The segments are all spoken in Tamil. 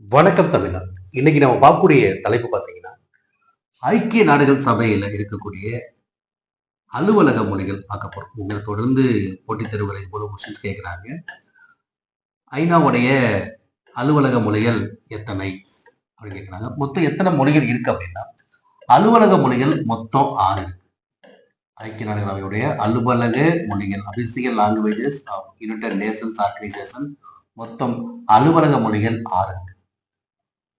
வணக்கம் தமிழா. இன்னைக்கு நம்ம பார்க்கக்கூடிய தலைப்பு பார்த்தீங்கன்னா, ஐக்கிய நாடுகள் சபையில இருக்கக்கூடிய அலுவலக மொழிகள் பார்க்க போறோம். இதில தொடர்ந்து போட்டித் தேர்வுகளை போல கொஸ்டின்ஸ் கேட்குறாங்க. ஐநாவுடைய அலுவலக மொழிகள் எத்தனை அப்படின்னு கேட்குறாங்க. மொத்தம் எத்தனை மொழிகள் இருக்கு அப்படின்னா, அலுவலக மொழிகள் மொத்தம் 6 இருக்கு. ஐக்கிய நாடுகள் அவையுடைய அலுவலக மொழிகள் official languages of United Nations organization மொத்தம் அலுவலக மொழிகள் 6 இருக்கு.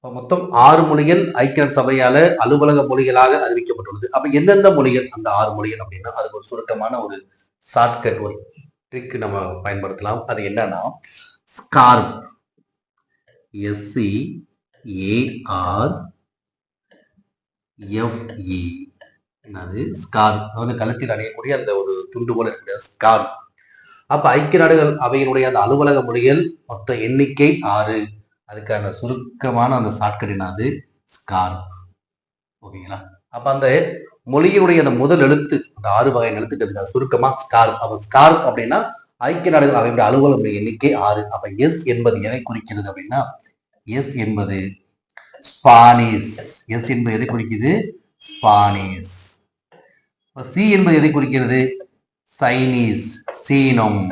மொத்தம் 6 மொழிகள் ஐக்கிய சபையால அலுவலக மொழிகளாக அறிவிக்கப்பட்டுள்ளது. அப்ப எந்தெந்த மொழிகள் அந்த 6 மொழிகள் அப்படின்னா, அதுக்கு ஒரு சுருக்கமான ஒரு ஷார்ட்கட் ஒரு ட்ரிக் நம்ம பயன்படுத்தலாம். அது என்னன்னா, ஸ்கார்ப் SCARFE என்னது ஸ்கார்ப் வந்து கழுத்தில் அணியக்கூடிய அந்த ஒரு துண்டு போல இருக்கிற ஸ்கார்ப். அப்ப ஐக்கிய நாடுகள் அவையினுடைய அந்த அலுவலக மொழிகள் மொத்த எண்ணிக்கை 6. அதுக்கான சுருக்கமான அந்த ஷார்ட்கட் என்னது ஸ்கார்ப். ஓகேங்களா? அப்ப அந்த மொழியினுடைய அந்த முதல் எழுத்து அந்த 6 வகை எழுத்துக்கள் இருக்கு சுருக்கமா ஸ்கார்ப். அப்ப ஸ்கார்ப் அப்படின்னா ஐக்கிய நாடுகள் அவையுடைய அலுவலக எண்ணிக்கை 6. அப்ப எஸ் என்பது எதை குறிக்கிறது அப்படின்னா, எஸ் என்பது ஸ்பானிஷ். எஸ் என்பது எதை குறிக்குது? ஸ்பானிஷ். சி என்பது எதை குறிக்கிறது? சைனீஸ், சீனம்.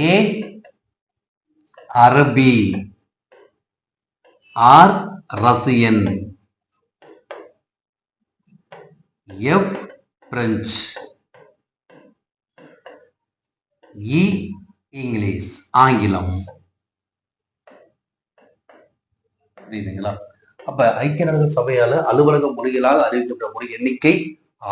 ஏ அரபி, R Russian, F French, E English ஆங்கிலம். புரியுதுங்களா? அப்ப ஐக்கிய நாடுகள் சபையால அலுவலக மொழிகளாக அறிவிக்கப்பட்ட மொழி எண்ணிக்கை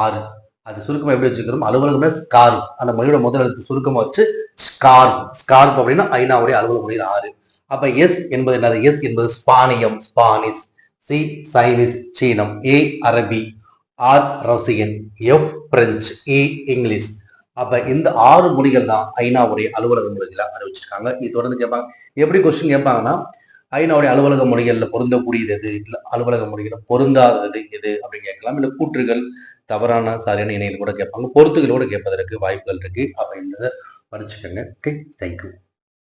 6. அது சுருக்கமா எப்படி வச்சுக்கிறோம்? அலுவலகமே ஸ்கார்ப். அந்த மொழியோட முதல் எழுத்து சுருக்கமா வச்சு ஸ்கார்ப். ஸ்கார்ப் அப்படின்னா ஐநாவுடைய அலுவலக மொழியில் 6. அப்ப எஸ் என்பது என்னது? எஸ் என்பது ஸ்பானியம், ஸ்பானிஷ். சி சைனீஸ், சீனம். ஏ அரபி, R Russian, F French, E English. அப்ப இந்த 6 மொழிகள் தான் ஐநாவுடைய அலுவலக மொழிகளா அறிவிச்சிருக்காங்க. இது தொடர்ந்து கேட்பாங்க. எப்படி கொஸ்டின் கேட்பாங்கன்னா, ஐநாவுடைய அலுவலக மொழிகள்ல பொருந்தக்கூடியது எது, இல்ல அலுவலக மொழிகளை பொருந்தாதது எது அப்படின்னு கேட்கலாம். இல்ல கூற்றுகள் தவறான சரியான இணைகள் கூட கேட்பாங்க. பொறுத்துகளோடு கேட்பதற்கு வாய்ப்புகள் இருக்கு. அப்படின்றத படிச்சுக்கோங்க. Okay, thank you.